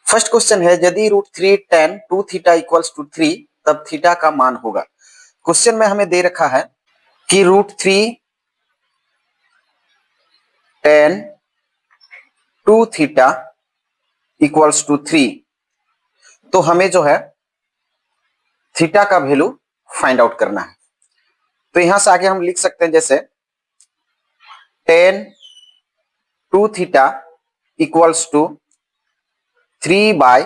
First question है यदि √3 tan 2 theta equals to 3 तब थीटा का मान होगा। क्वेश्चन में हमें दे रखा है कि √3 tan 2 थीटा इक्वल्स टू 3, तो हमें जो है थीटा का वैल्यू फाइंड आउट करना है। तो यहां से आगे हम लिख सकते हैं जैसे tan 2 theta equals to 3 by,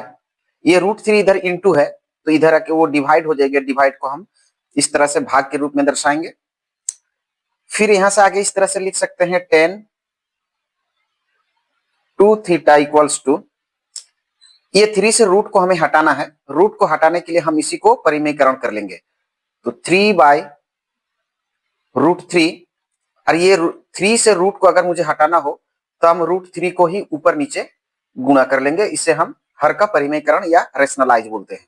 ये √3 इधर इंटू है तो इधर आके वो डिवाइड हो जाएगा, डिवाइड को हम इस तरह से भाग के रूप में दर्शाएंगे। फिर यहां से आगे इस तरह से लिख सकते हैं tan 2 थीटा इक्वल्स टू, ये 3 से रूट को हमें हटाना है, रूट को हटाने के लिए हम इसी को परिमेयकरण कर लेंगे। तो 3 बाय √3, और ये 3 से रूट को अगर मुझे हटाना हो तो हम √3 को ही ऊपर नीचे गुणा कर लेंगे। इसे हम हर का परिमेयकरण या रेशनलाइज बोलते हैं।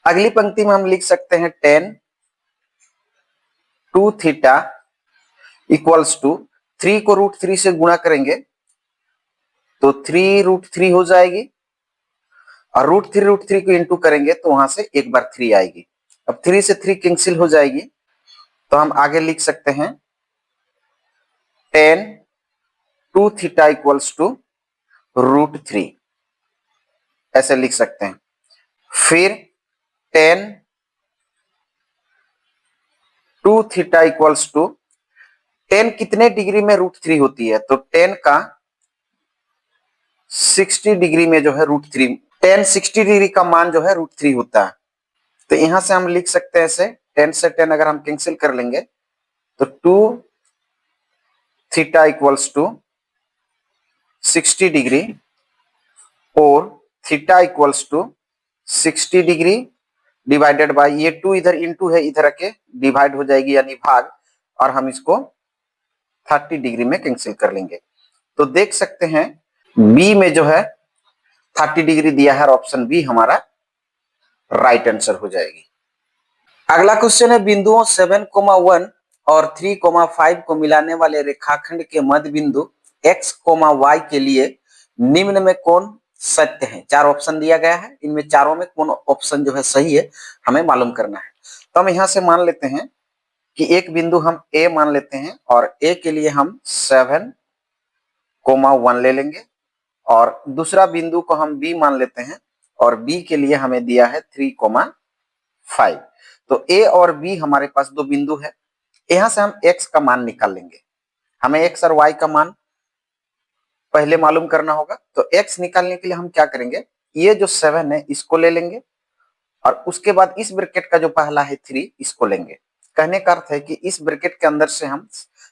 अगली पंक्ति में हम लिख सकते हैं tan 2 थीटा इक्वल्स टू 3 को √3 से गुणा करेंगे तो 3 √3 हो जाएगी, और √3 को इंटू करेंगे तो वहां से एक बार 3 आएगी। अब 3 से 3 कैंसिल हो जाएगी, तो हम आगे लिख सकते हैं tan 2 थीटा इक्वल्स टू √3, ऐसे लिख सकते हैं। फिर tan 2 theta equals to, tan कितने डिग्री में √3 होती है, तो tan का 60 डिग्री में जो है √3, tan 60 डिग्री का मान जो है √3 होता है। तो यहां से हम लिख सकते हैं ऐसे, tan से tan अगर हम कैंसिल कर लेंगे तो 2 थीटा इक्वल्स टू 60 डिग्री, और theta equals to 60 degree divided by, ये 2 इधर इंटू है, इधर आके डिवाइड हो जाएगी यानी भाग, और हम इसको 30 डिग्री में कैंसिल कर लेंगे। तो देख सकते हैं बी में जो है 30 डिग्री दिया है, और ऑप्शन बी हमारा राइट आंसर हो जाएगी। अगला क्वेश्चन है बिंदुओं 7,1 और 3,5 को मिलाने वाले रेखाखंड के मध्य बिंदु x, y के लिए निम्न में कौन सत्य है। 4 ऑप्शन दिया गया है, इनमें चारों में कौन ऑप्शन जो है सही है हमें मालूम करना है। तो हम यहां से मान लेते हैं कि एक बिंदु हम a मान लेते हैं, और a के लिए हम 7,1 ले लेंगे, और दूसरा बिंदु को हम b मान लेते हैं, और b के लिए हमें दिया है 3,5। तो a और b हमारे पास दो बिंदु है। यहां से हम x का मान निकाल लेंगे। हमें x और y का मान पहले मालूम करना होगा। तो x निकालने के लिए हम क्या करेंगे, ये जो 7 है इसको ले लेंगे, और उसके बाद इस ब्रैकेट का जो पहला है 3 इसको लेंगे। कहने का अर्थ है कि इस ब्रैकेट के अंदर से हम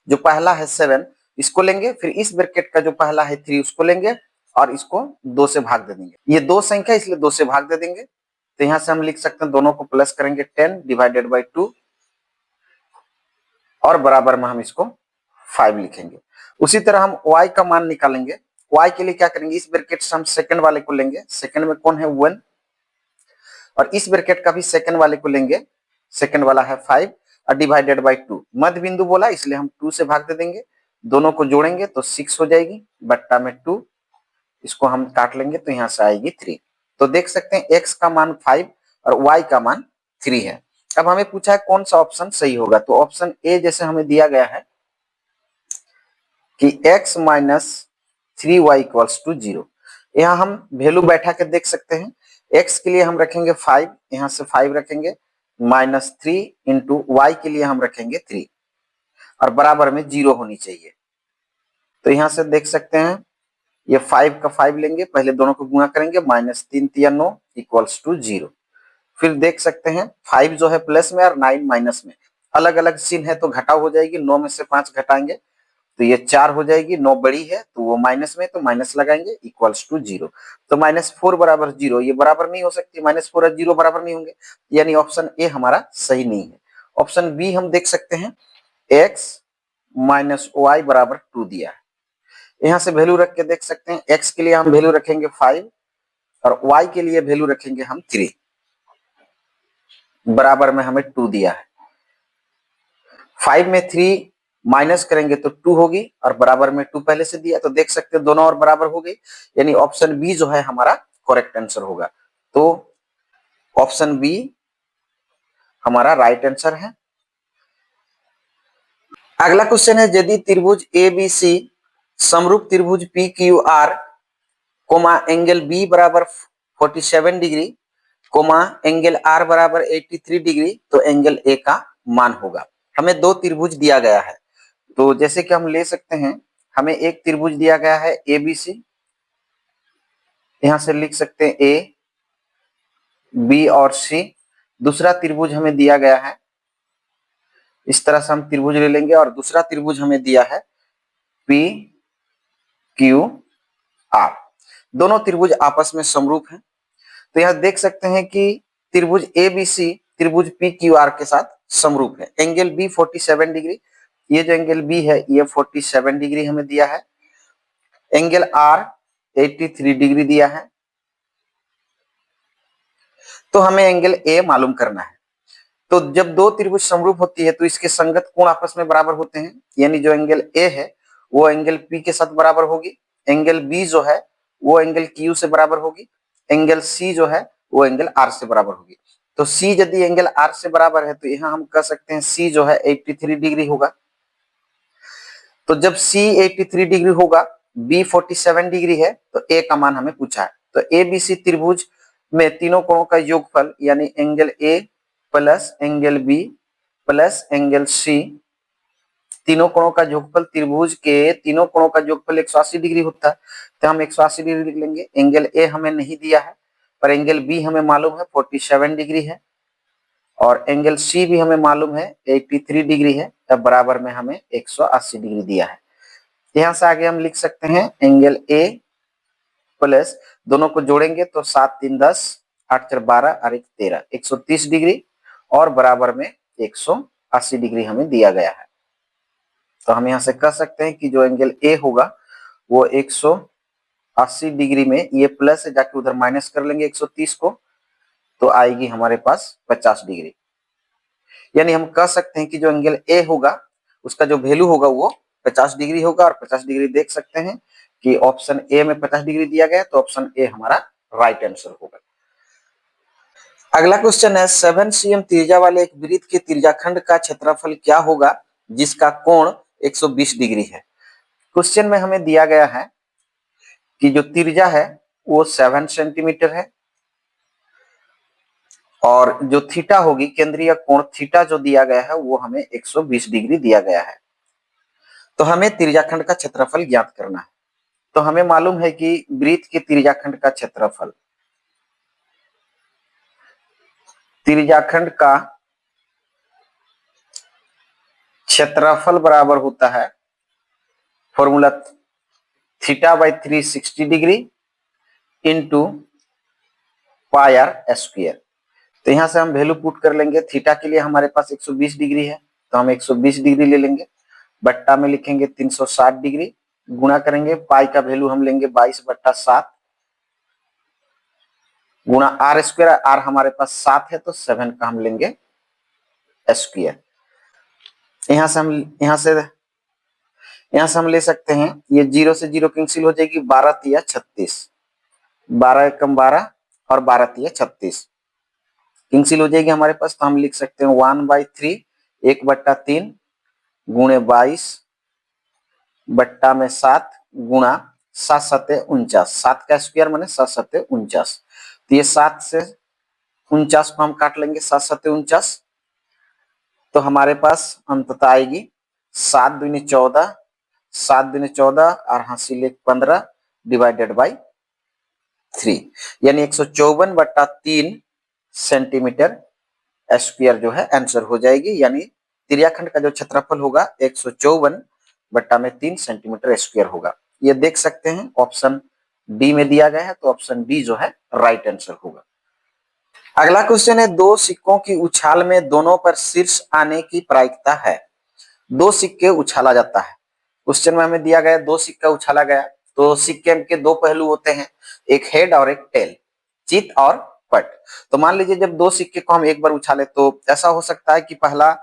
जो पहला है 7 इसको लेंगे, फिर इस ब्रैकेट का जो पहला है 3 उसको लेंगे, और इसको 2 से भाग दे देंगे। ये 2 संख्या इसलिए 2 से भाग दे देंगे। तो यहां से हम लिख सकते हैं दोनों को प्लस करेंगे 10 डिवाइडेड बाई 2, और बराबर में हम इसको 5 लिखेंगे। उसी तरह हम y का मान निकालेंगे। y के लिए क्या करेंगे, इस ब्रैकेट से हम सेकंड वाले को लेंगे, सेकंड में कौन है 1, और इस ब्रैकेट का भी सेकंड वाले को लेंगे, सेकंड वाला है 5, और डिवाइडेड बाई 2, मध्य बिंदु बोला इसलिए हम 2 से भाग दे देंगे। दोनों को जोड़ेंगे तो 6 हो जाएगी, बट्टा में 2, इसको हम काट लेंगे तो यहां से आएगी 3। तो देख सकते हैं x का मान 5 और y का मान 3 है। अब हमें पूछा है कौन सा ऑप्शन सही होगा, तो ऑप्शन ए जैसे हमें दिया गया है कि x minus 3y equals to 0। यहाँ हम वैल्यू बैठा के देख सकते हैं। x के लिए हम रखेंगे 5, यहाँ से 5 रखेंगे, माइनस 3 इंटू y के लिए हम रखेंगे 3, और बराबर में 0 होनी चाहिए। तो यहाँ से देख सकते हैं ये 5 का 5 लेंगे, पहले दोनों को गुणा करेंगे, माइनस 3 3 9 इक्वल्स टू 0। फिर देख सकते हैं 5 जो है प्लस में और 9 माइनस में, अलग अलग चिन्ह है तो घटाव हो जाएगी। 9 में से 5 घटाएंगे तो ये 4 हो जाएगी, 9 बड़ी है तो वो माइनस में, तो माइनस लगाएंगे इक्वल्स टू 0। तो -4 बराबर 0, ये बराबर नहीं हो सकती, -4 और 0 बराबर नहीं होंगे, यानी ऑप्शन ए हमारा सही नहीं है। ऑप्शन बी हम देख सकते हैं x माइनस वाई बराबर 2 दिया है। यहाँ से वैल्यू रख के देख सकते हैं, x के लिए हम वैल्यू रखेंगे 5 और y के लिए वैल्यू रखेंगे हम 3, बराबर में हमें 2 दिया है। 5 में 3 माइनस करेंगे तो 2 होगी और बराबर में 2 पहले से दिया, तो देख सकते हैं दोनों और बराबर हो गई, यानी ऑप्शन बी जो है हमारा करेक्ट आंसर होगा। तो ऑप्शन बी हमारा राइट आंसर है। अगला क्वेश्चन है, यदि त्रिभुज ए बी सी समरूप त्रिभुज P Q R comma angle B बराबर 47 डिग्री कोमा एंगल आर बराबर 83 डिग्री, तो एंगल ए का मान होगा। हमें दो त्रिभुज दिया गया है, तो जैसे कि हम ले सकते हैं, हमें एक त्रिभुज दिया गया है ए बी सी, यहां से लिख सकते हैं ए बी और सी। दूसरा त्रिभुज हमें दिया गया है, इस तरह से हम त्रिभुज ले लेंगे, और दूसरा त्रिभुज हमें दिया है पी क्यू आर। दोनों त्रिभुज आपस में समरूप हैं, तो यहां देख सकते हैं कि त्रिभुज ए बी सी त्रिभुज पी क्यू आर के साथ समरूप है। एंगल बी 47 डिग्री, ये जो एंगल बी है ये 47 डिग्री हमें दिया है। एंगल आर 83 डिग्री दिया है। तो हमें एंगल ए मालूम करना है। तो जब दो त्रिभुज समरूप होती है तो इसके संगत कोण आपस में बराबर होते हैं, यानी जो एंगल ए है वो एंगल पी के साथ बराबर होगी, एंगल बी जो है वो एंगल क्यू से बराबर होगी, एंगल सी जो है वो एंगल आर से बराबर होगी। तो सी यदि एंगल आर से बराबर है तो यहाँ हम कह सकते हैं सी जो है 83 डिग्री होगा। तो जब सी 83 डिग्री होगा, बी 47 डिग्री है, तो ए का मान हमें पूछा है। तो ए बी सी त्रिभुज में तीनों कोणों का योगफल यानी angle A plus angle B plus angle C, तीनों कोणों का योगफल, त्रिभुज के तीनों कोणों का योगफल 180 डिग्री होता है, तो हम 180 डिग्री लिख लेंगे। एंगल ए हमें नहीं दिया है, पर एंगल बी हमें मालूम है 47 डिग्री है, और एंगल सी भी हमें मालूम है 83 डिग्री है, तब बराबर में हमें 180 डिग्री दिया है। यहां से आगे हम लिख सकते हैं एंगल ए प्लस, दोनों को जोड़ेंगे तो 7 3 10 8 4 12 और 1 13, 130 डिग्री, और बराबर में 180 डिग्री हमें दिया गया है। तो हम यहां से कह सकते हैं कि जो एंगल ए होगा वो 180 डिग्री में, ये प्लस है जाके उधर माइनस कर लेंगे 130 को, तो आएगी हमारे पास 50 डिग्री। यानी हम कह सकते हैं कि जो एंगल ए होगा उसका जो वैल्यू होगा वो 50 डिग्री होगा, और 50 डिग्री देख सकते हैं कि ऑप्शन ए में 50 डिग्री दिया गया, तो ऑप्शन ए हमारा राइट आंसर होगा। अगला क्वेश्चन है, 7 cm त्रिज्या वाले एक वृत्त के त्रिज्याखंड का क्षेत्रफल क्या होगा जिसका कोण 120 डिग्री है। क्वेश्चन में हमें दिया गया है कि जो त्रिज्या है वो 7 सेंटीमीटर है, और जो थीटा होगी केंद्रीय कोण थीटा जो दिया गया है वो हमें 120 डिग्री दिया गया है। तो हमें त्रिज्याखंड का क्षेत्रफल ज्ञात करना है। तो हमें मालूम है कि वृत्त के त्रिज्याखंड का क्षेत्रफल, त्रिज्याखंड का क्षेत्रफल बराबर होता है formula theta by 360 degree into pi R square. तो यहां से हम वैल्यू पुट कर लेंगे। थीटा के लिए हमारे पास 120 डिग्री है, तो हम 120 डिग्री ले लेंगे, बट्टा में लिखेंगे 360 डिग्री, गुणा करेंगे, पाई का वैल्यू हम लेंगे 22/7 गुणा आर स्क्वायर, आर हमारे पास 7 है तो 7 का हम लेंगे स्क्वायर। यहां से हम ले सकते हैं, ये 0 से 0 कैंसिल हो जाएगी, 12 तिया 36, 12 एकम 12 और 12 तिया 36 कैंसिल हो जाएगी हमारे पास। तो हम लिख सकते हैं 1/3 1/3 गुणे 22 बट्टा में 7 गुणा 7 7 49, 7 का स्क्वायर माने 7 7 49। तो ये 7 से 49 को हम काट लेंगे, 7 7 49, तो हमारे पास अंततः आएगी 7 दूनी 14, 7 दूनी 14 और हासिल 15 डिवाइडेड बाई 3, यानी 154/3 सेंटीमीटर स्क्वायर जो है आंसर हो जाएगी। यानी त्रिज्याखंड का जो क्षेत्रफल होगा 154/3 सेंटीमीटर स्क्वायर होगा। ये देख सकते हैं ऑप्शन डी में दिया गया है, तो ऑप्शन डी जो है राइट आंसर होगा। अगला क्वेश्चन है, दो सिक्कों की उछाल में दोनों पर शीर्ष आने की प्रायिकता है। दो सिक्के उछाला जाता है, क्वेश्चन में हमें दिया गया दो सिक्का उछाला गया, तो सिक्के के दो पहलू होते हैं, एक हेड और एक टेल, चित और पट। तो मान लीजिए जब दो सिक्के को हम एक बार उछाले तो ऐसा हो सकता है कि पहला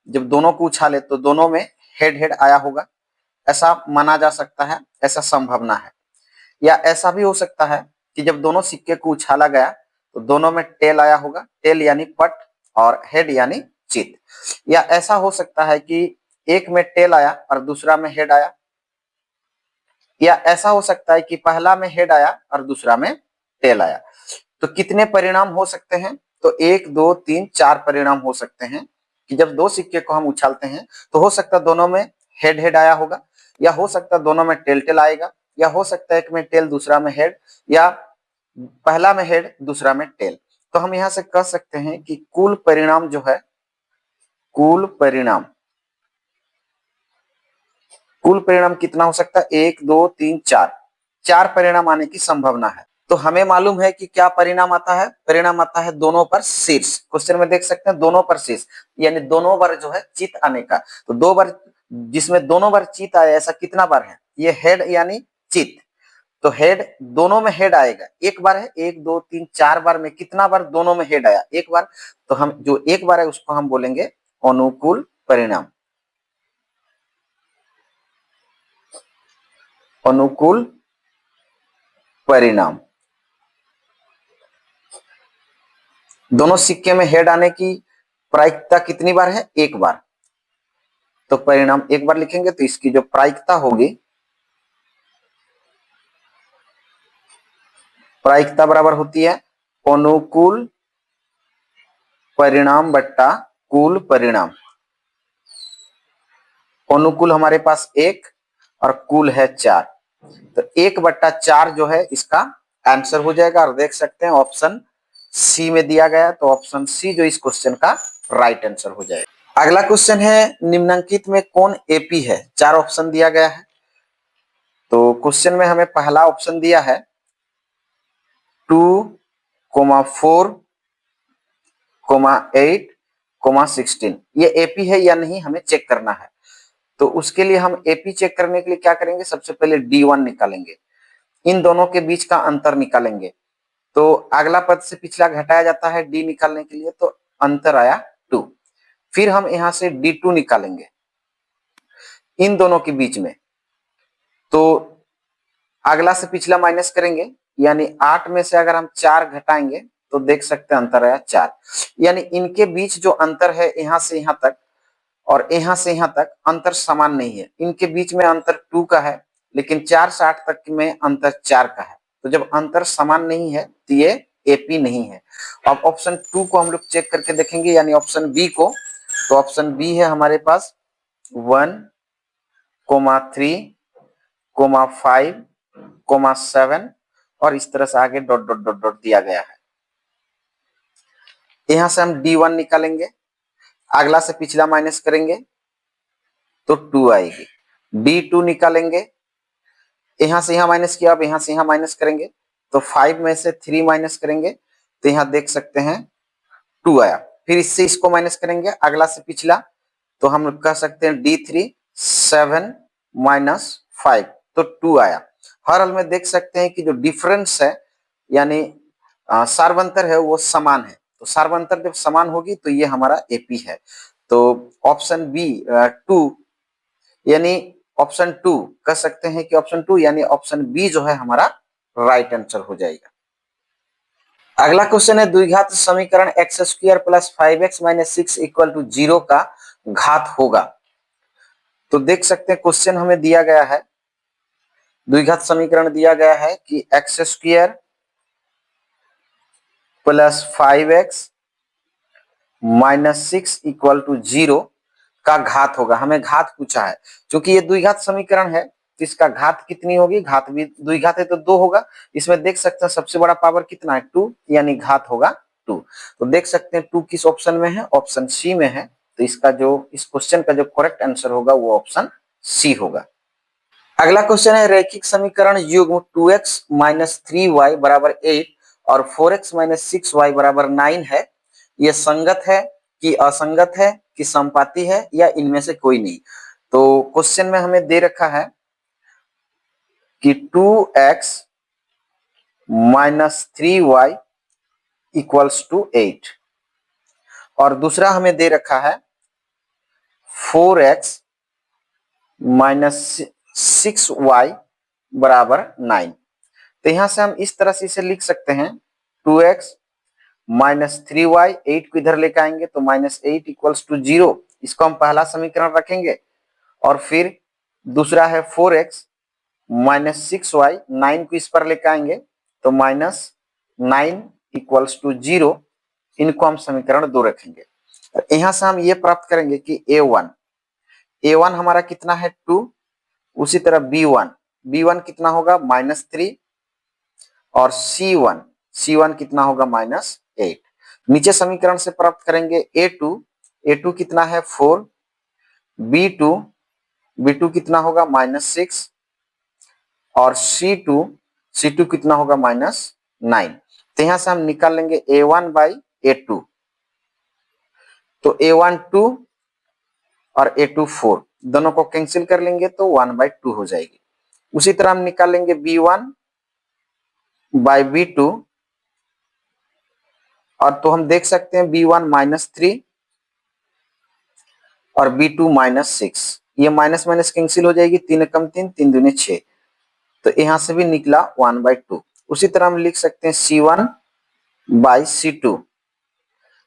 जब दोनों को उछाले तो दोनों में हेड हेड आया होगा, ऐसा माना जा सकता है, ऐसा संभावना है। या ऐसा भी हो सकता है कि जब दोनों सिक्के को उछाला गया तो दोनों में टेल आया होगा, टेल यानी पट और हेड यानी चित। या ऐसा हो सकता है कि एक में टेल आया और दूसरा में हेड आया। या ऐसा हो सकता है कि पहला में हेड आया और दूसरा में टेल आया। तो कितने परिणाम हो सकते हैं? तो 1 2 3 4 परिणाम हो सकते हैं कि जब दो सिक्के को हम उछालते हैं तो हो सकता है दोनों में हेड हेड आया होगा, या हो सकता है दोनों में टेल टेल आएगा, या हो सकता है एक में टेल दूसरा में हेड, या पहला में हेड दूसरा में टेल। तो हम यहां से कह सकते हैं कि कुल परिणाम जो है, कुल परिणाम कितना हो सकता है? 1 2 3 4, 4 परिणाम आने की संभावना है। तो हमें मालूम है कि क्या परिणाम आता है? परिणाम आता है दोनों पर शीर्ष। क्वेश्चन में देख सकते हैं दोनों पर शीर्ष, यानी दोनों बार जो है चित आने का। तो 2 बार, जिसमें दोनों बार चित आया, ऐसा कितना बार है? ये हेड यानी चित। तो हेड, दोनों में हेड आएगा, एक बार है, 1 2 3 4 बार में कितना बार दोनों में हेड आया? एक बार। तो हम जो एक बार है उसको हम बोलेंगे अनुकूल परिणाम। अनुकूल परिणाम। दोनों सिक्के में हेड आने की प्रायिकता कितनी बार है? एक बार। तो परिणाम एक बार लिखेंगे तो इसकी जो प्रायिकता होगी, प्रायिकता बराबर होती है अनुकूल परिणाम बट्टा कुल परिणाम। अनुकूल हमारे पास 1 और कुल है 4, तो 1/4 जो है इसका आंसर हो जाएगा। और देख सकते हैं ऑप्शन सी में दिया गया, तो ऑप्शन सी जो इस क्वेश्चन का राइट आंसर हो जाएगा। अगला क्वेश्चन है, निम्नलिखित में कौन एपी है? 4 ऑप्शन दिया गया है। तो क्वेश्चन में हमें पहला ऑप्शन दिया है 2, 4, 8, 16। ये एपी है या नहीं हमें चेक करना है। तो उसके लिए हम एपी चेक करने के लिए क्या करेंगे? सबसे पहले D1 निकालेंगे, इन दोनों के बीच का अंतर निकालेंगे। तो अगला पद से पिछला घटाया जाता है डी निकालने के लिए, तो अंतर आया 2। फिर हम यहां से D2 निकालेंगे इन दोनों के बीच में, तो अगला से पिछला माइनस करेंगे, यानी 8 में से अगर हम 4 घटाएंगे तो देख सकते हैं अंतर आया 4। यानी इनके बीच जो अंतर है यहां से यहां तक और यहां से यहां तक अंतर समान नहीं है। इनके बीच में अंतर 2 का है, लेकिन 4 से 8 तक में अंतर 4 का है। तो जब अंतर समान नहीं है तो ये एपी नहीं है। अब ऑप्शन 2 को हम लोग चेक करके देखेंगे, यानी ऑप्शन बी को। तो ऑप्शन बी है हमारे पास 1, 3, 5, 7 और इस तरह से आगे डॉट डॉट डॉट डॉट दिया गया है। यहां से हम D1 निकालेंगे, अगला से पिछला माइनस करेंगे तो 2 आएगी। D2 निकालेंगे, यहां से यहां माइनस किया, अब यहां से यहां माइनस करेंगे तो 5 में से 3 माइनस करेंगे तो यहां देख सकते हैं 2 आया। फिर इससे इसको माइनस करेंगे, अगला से पिछला, तो हम कह सकते हैं D3 7 - 5 तो 2 आया। हर हाल में देख सकते हैं कि जो डिफरेंस है, यानी सार्वंतर है, वो समान है। तो सार्वंतर जब समान होगी तो ये हमारा एपी है। तो ऑप्शन बी 2, यानी ऑप्शन 2 कह सकते हैं कि ऑप्शन 2 यानी ऑप्शन बी जो है हमारा राइट आंसर हो जाएगा। अगला क्वेश्चन है, द्विघात समीकरण x² + 5x - 6 = 0 का घात होगा। तो देख सकते हैं क्वेश्चन हमें दिया गया है, द्विघात समीकरण दिया गया है कि x² + 5x - 6 = 0 का घात होगा। हमें घात पूछा है, क्योंकि ये द्विघात समीकरण है तो इसका घात कितनी होगी? घात भी द्विघात है तो 2 होगा। इसमें देख सकते हैं सबसे बड़ा पावर कितना है? 2, यानी घात होगा 2। तो देख सकते हैं 2 किस ऑप्शन में है? ऑप्शन सी में है। तो इसका जो इस क्वेश्चन का जो करेक्ट आंसर होगा वो ऑप्शन सी होगा। अगला क्वेश्चन है, रैखिक समीकरण युग्म 2x - 3y = 8 और 4x - 6y = 9 है। ये संगत है कि असंगत है कि संपाती है या इनमें से कोई नहीं। तो क्वेश्चन में हमें दे रखा है कि 2x - 3y = 8 और दूसरा हमें दे रखा है 4x -6y बराबर 9। तो यहां से हम इस तरह से इसे लिख सकते हैं 2x -3y, 8 को इधर लेकर आएंगे तो -8 इक्वल्स टू 0। इसको हम पहला समीकरण रखेंगे और फिर दूसरा है 4x -6y, 9 को इस पर लेकर आएंगे तो -9 इक्वल्स टू 0। इनको हम समीकरण 2 रखेंगे। यहां से हम ये प्राप्त करेंगे कि a1 हमारा कितना है 2, उसी तरह b1 कितना होगा -3 और c1 कितना होगा -8। नीचे समीकरण से प्राप्त करेंगे a2 कितना है 4, b2 कितना होगा -6 और c2 कितना होगा -9। तो यहां से हम निकाल लेंगे a1/a2, तो a1 2 और a2 4, दोनों को कैंसिल कर लेंगे तो 1/2 हो जाएगी। उसी तरह हम निकाल लेंगे b1/b2, और तो हम देख सकते हैं b1 -3 और b2 -6, ये माइनस माइनस कैंसिल हो जाएगी, 3 एकम 3, 3 दूनी 6, तो यहां से भी निकला 1/2। उसी तरह हम लिख सकते हैं c1/c2,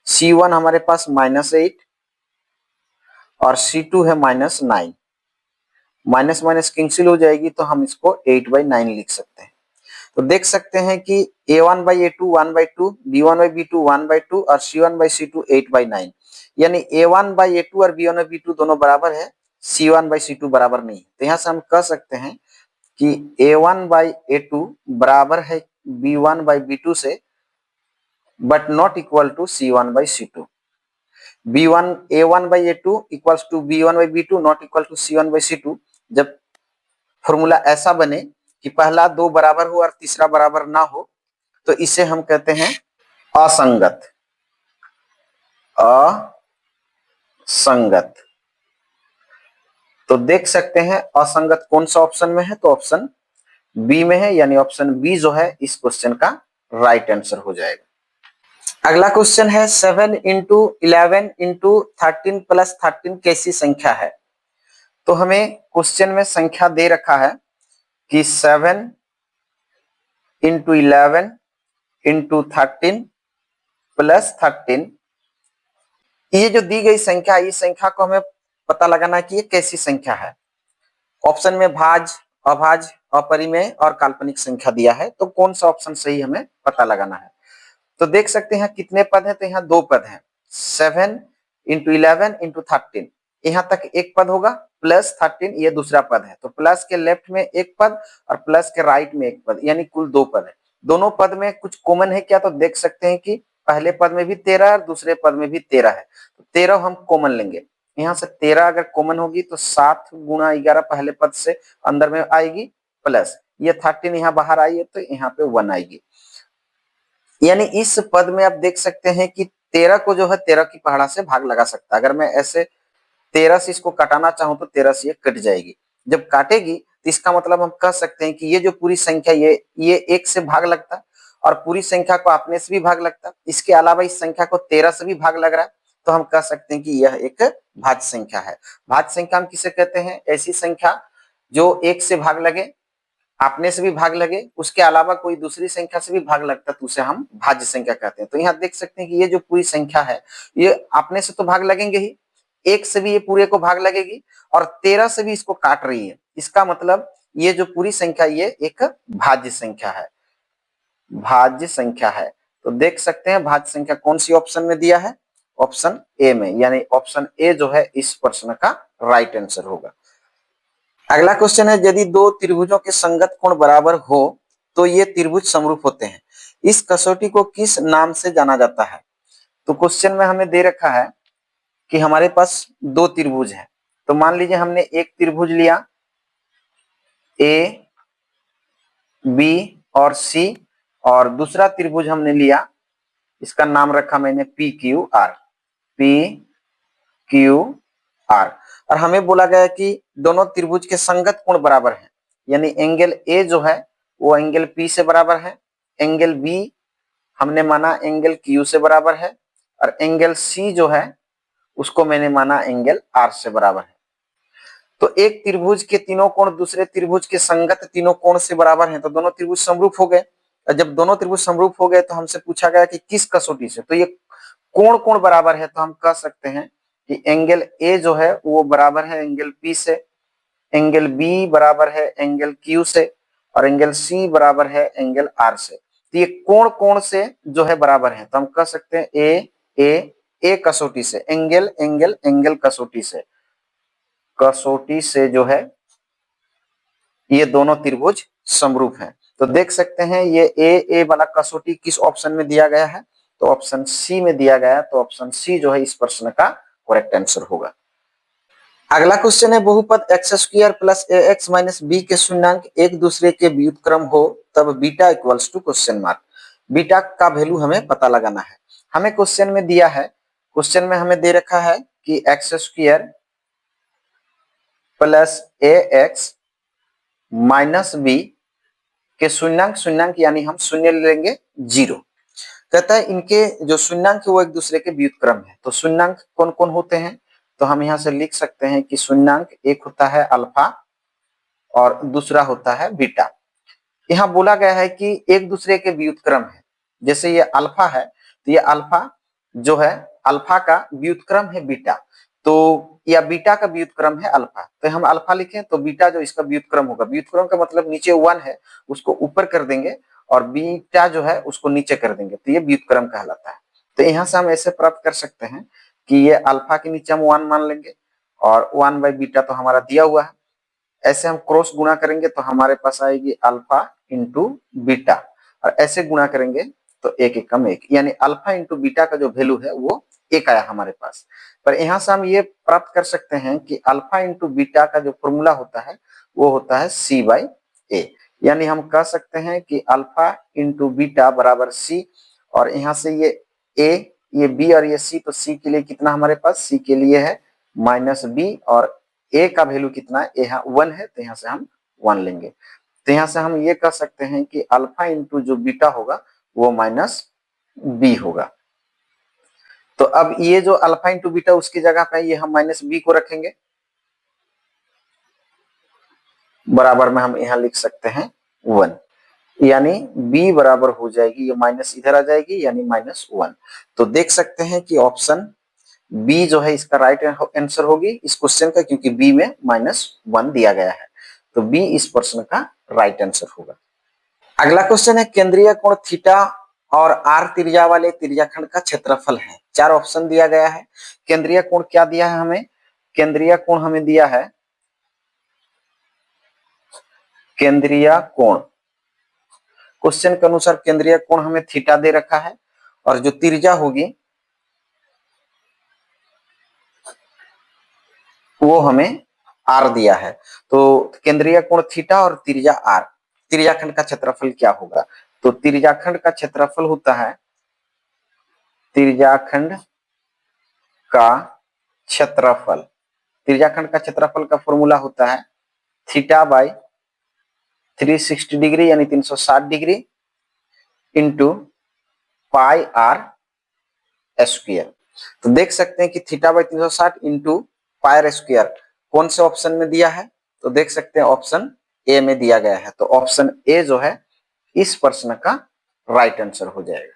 c1 हमारे पास -8 और c2 है -9, माइनस माइनस कैंसिल हो जाएगी तो हम इसको 8/9 लिख सकते हैं। तो देख सकते हैं कि a1/a2 1/2, b1/b2 1/2 और c1/c2 8/9, यानी a1/a2 और b1/b2 दोनों बराबर है, c1/c2 बराबर नहीं है। तो यहां से हम कह सकते हैं कि a1/a2 बराबर है b1/b2 से, but not equal to c1/c2। a1/a2 equals to b1/b2 not equal to c1/c2। जब फॉर्मूला ऐसा बने कि पहला दो बराबर हो और तीसरा बराबर ना हो, तो इसे हम कहते हैं असंगत। असंगत, तो देख सकते हैं असंगत कौन सा ऑप्शन में है, तो ऑप्शन बी में है, यानी ऑप्शन बी जो है इस क्वेश्चन का राइट आंसर हो जाएगा। अगला क्वेश्चन है 7 इंटू 11 इंटू 13 प्लस 13 कैसी संख्या है। तो हमें क्वेश्चन में संख्या दे रखा है कि 7 इंटू 11 इंटू 13 प्लस 13, ये जो दी गई संख्या, इस संख्या को हमें पता लगाना कि ये कैसी संख्या है। ऑप्शन में भाज, अभाज, अपरिमेय और काल्पनिक संख्या दिया है, तो कौन सा ऑप्शन सही हमें पता लगाना है। तो देख सकते हैं कितने पद हैं, तो यहाँ 2 पद हैं, 7 इंटू 11 इंटू 13, यहाँ तक एक पद होगा, प्लस 13 ये दूसरा पद है, तो प्लस के लेफ्ट में एक पद और प्लस के राइट में एक पद, यानी कुल 2 पद है। दोनों पद में कुछ कॉमन है क्या, तो देख सकते हैं कि पहले पद में भी 13 और दूसरे पद में भी 13 है, तो 13 हम कॉमन लेंगे। यहाँ से 13 अगर कॉमन होगी तो 7 गुणा 11 पहले पद से अंदर में आएगी, प्लस ये 13 यहाँ बाहर आई है तो यहाँ पे 1 आएगी, यानी इस पद में आप देख सकते हैं कि 13 को जो है 13 की पहाड़ा से भाग लगा सकता है। अगर मैं ऐसे 13 से इसको काटाना चाहूं तो 13 से ये कट जाएगी। जब काटेगी तो इसका मतलब हम कह सकते हैं कि ये जो पूरी संख्या ये 1 से भाग लगता है और पूरी संख्या को अपने से भी भाग लगता है। इसके अलावा इस संख्या को 13 से भी भाग लग रहा है, तो हम कह सकते हैं कि यह एक भाज्य संख्या है। भाज्य संख्या हम किसे कहते हैं, ऐसी संख्या जो 1 से भाग लगे, अपने से भी भाग लगे, उसके अलावा कोई दूसरी संख्या से भी भाग लगता है, तो उसे हम भाज्य संख्या कहते हैं। तो यहाँ देख सकते हैं कि ये जो पूरी संख्या है ये अपने से तो भाग लगेंगे ही, 1 से भी ये पूरे को भाग लगेगी और 13 से भी इसको काट रही है। इसका मतलब ये जो पूरी संख्या ये एक भाज्य संख्या है, भाज्य संख्या है। तो देख सकते हैं भाज्य संख्या कौन सी ऑप्शन में दिया है, ऑप्शन ए में, यानी ऑप्शन ए जो है इस प्रश्न का राइट आंसर होगा। अगला क्वेश्चन है, यदि दो त्रिभुजों के संगत कोण बराबर हो तो ये त्रिभुज समरूप होते हैं, इस कसौटी को किस नाम से जाना जाता है। तो क्वेश्चन में हमें दे रखा है कि हमारे पास दो त्रिभुज हैं, तो मान लीजिए हमने एक त्रिभुज लिया ए बी और सी, और दूसरा त्रिभुज हमने लिया, इसका नाम रखा मैंने पी क्यू आर, और हमें बोला गया कि दोनों त्रिभुज के संगत कोण बराबर हैं, यानी एंगल ए जो है वो एंगल पी से बराबर है, एंगल बी हमने माना एंगल क्यू से बराबर है, और एंगल सी जो है उसको मैंने माना एंगल आर से बराबर है। तो एक त्रिभुज के तीनों कोण दूसरे त्रिभुज के संगत तीनों कोण से बराबर हैं, तो दोनों त्रिभुज समरूप हो गए। और जब दोनों त्रिभुज समरूप हो गए तो हमसे पूछा गया कि किस कसौटी से, तो ये कोण कोण बराबर है, तो हम कह सकते हैं कि एंगल ए जो है वो बराबर है एंगल पी से, एंगल बी बराबर है एंगल क्यू से, और एंगल सी बराबर है एंगल आर से। तो ये कोण कोण से जो है बराबर है, तो हम कह सकते हैं ए कसौटी से, एंगल एंगल एंगल कसौटी से जो है ये दोनों त्रिभुज समरूप हैं। तो देख सकते हैं ये ए वाला कसौटी किस ऑप्शन में दिया गया है, तो ऑप्शन सी में दिया गया है। तो ऑप्शन सी जो है इस प्रश्न का करेक्ट आंसर होगा। अगला क्वेश्चन है बहुपद X square plus A X minus B के शून्यंक एक दूसरे के व्युत्क्रम हो तब beta equals to question mark. Beta का वैल्यू हमें पता लगाना है। हमें क्वेश्चन में दिया है, क्वेश्चन में हमें दे रखा है कि x square plus A X minus B के शून्यंक, शून्यंक यानी हम शून्य ले लेंगे 0। कहता है इनके जो शून्यंक है वो एक दूसरे के व्युत्क्रम है। तो शून्यंक कौन कौन होते हैं, तो हम यहाँ से लिख सकते हैं कि शून्यंक एक होता है अल्फा और दूसरा होता है बीटा। यहाँ बोला गया है कि एक दूसरे के व्युत्क्रम है, जैसे ये अल्फा है तो ये अल्फा जो है अल्फा का व्युत्क्रम है बीटा, तो या बीटा का व्युत्क्रम है अल्फा, तो हम अल्फा लिखें तो बीटा जो इसका व्युत्क्रम होगा, व्युत्क्रम का मतलब नीचे 1 है उसको ऊपर कर देंगे और बीटा जो है उसको नीचे कर देंगे, तो ये व्युत्क्रम कहलाता है। तो यहाँ से हम ऐसे प्राप्त कर सकते हैं कि ये अल्फा के नीचे हम 1 मान लेंगे और 1/बीटा तो हमारा दिया हुआ है, ऐसे हम क्रॉस गुणा करेंगे तो हमारे पास आएगी अल्फा इंटू बीटा, और ऐसे गुणा करेंगे तो एक एकम एक, यानी अल्फा इंटू बीटा का जो वैल्यू है वो 1 आया हमारे पास। पर यहाँ से हम ये प्राप्त कर सकते हैं कि अल्फा इंटू बीटा का जो फॉर्मूला होता है वो होता है C/A, यानी हम कह सकते हैं कि अल्फा इंटू बीटा बराबर C, और यहाँ से ये A, ये B और ये C, तो C के लिए कितना हमारे पास, C के लिए है -B, और ए का वैल्यू कितना है, यहाँ 1 है तो यहाँ से हम 1 लेंगे। तो यहाँ से हम ये कह सकते हैं कि अल्फा इंटू जो बीटा होगा वो -B होगा। तो अब ये जो अल्फा इंटू बीटा उसकी जगह पे ये हम -B को रखेंगे, बराबर में हम यहाँ लिख सकते हैं 1, यानी B बराबर हो जाएगी, ये माइनस इधर आ जाएगी यानी -1। तो देख सकते हैं कि ऑप्शन बी जो है इसका राइट आंसर होगी इस क्वेश्चन का, क्योंकि बी में -1 दिया गया है, तो बी इस प्रश्न का राइट आंसर होगा। अगला क्वेश्चन है केंद्रीय कोण थीटा और आर त्रिज्या वाले त्रिज्याखंड का क्षेत्रफल है। 4 ऑप्शन दिया गया है। केंद्रीय कोण क्या दिया है हमें, केंद्रीय कोण हमें दिया है, केंद्रीय कोण क्वेश्चन के अनुसार केंद्रीय कोण हमें थीटा दे रखा है, और जो त्रिज्या होगी वो हमें आर दिया है। तो केंद्रीय कोण थीटा और त्रिज्या आर, त्रिज्याखंड का क्षेत्रफल क्या होगा, तो त्रिज्याखंड का क्षेत्रफल होता है, त्रिज्याखंड का क्षेत्रफल, त्रिज्याखंड का क्षेत्रफल का फॉर्मूला होता है θ/360 डिग्री यानी 360 degree into pi R square. तो देख सकते हैं कि θ/360 इंटू पाई आर स्क्वायर कौन से ऑप्शन में दिया है, तो देख सकते हैं ऑप्शन ए में दिया गया है। तो ऑप्शन ए जो है इस प्रश्न का राइट आंसर हो जाएगा।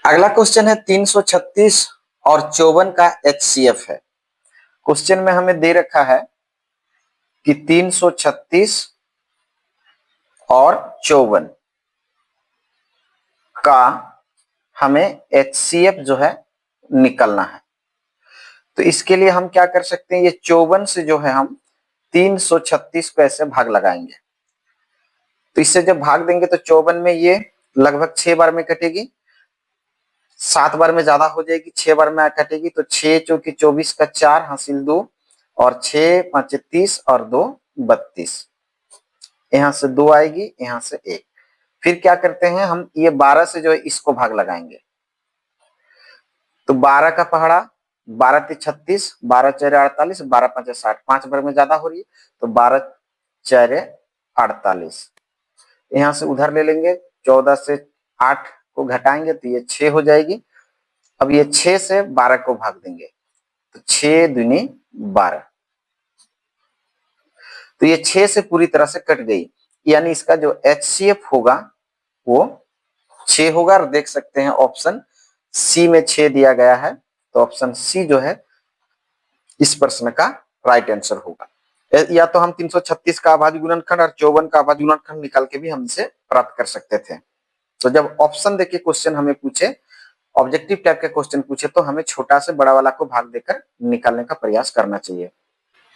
अगला क्वेश्चन है 336 और 54 का HCF है। क्वेश्चन में हमें दे रखा है कि 336 और 54 का हमें HCF जो है निकलना है। तो इसके लिए हम क्या कर सकते हैं, ये 54 से जो है हम 336 को ऐसे भाग लगाएंगे, तो इससे जब भाग देंगे तो 54 में ये लगभग 6 बार में कटेगी, 7 बार में ज्यादा हो जाएगी, 6 बार में कटेगी, तो 6 चौकी 24 का 4 हासिल 2, और 6 5 30 और 2 32, यहाँ से 2 आएगी, यहाँ से 1। फिर क्या करते हैं हम, ये 12 से जो है इसको भाग लगाएंगे, तो 12 का पहाड़ा 12 × 36, 12 × 4 = 48, 12 × 5 = 60, 5 बार में ज्यादा हो रही है, तो 12 × 4 = 48, यहाँ से उधर ले लेंगे, 14 से 8 को घटाएंगे तो ये 6 हो जाएगी। अब ये 6 से 12 को भाग देंगे तो 6 दूनी 12, तो ये 6 से पूरी तरह से कट गई, यानी इसका जो HCF होगा वो 6 होगा। और देख सकते हैं ऑप्शन सी में 6 दिया गया है, तो ऑप्शन सी जो है इस प्रश्न का राइट आंसर होगा। या तो हम 336 का अभाज्य गुणनखंड और 54 का अभाज्य गुणनखंड निकाल के भी हम इसे प्राप्त कर सकते थे। तो जब ऑप्शन देके क्वेश्चन हमें पूछे, ऑब्जेक्टिव टाइप के क्वेश्चन पूछे, तो हमें छोटा से बड़ा वाला को भाग देकर निकालने का प्रयास करना चाहिए।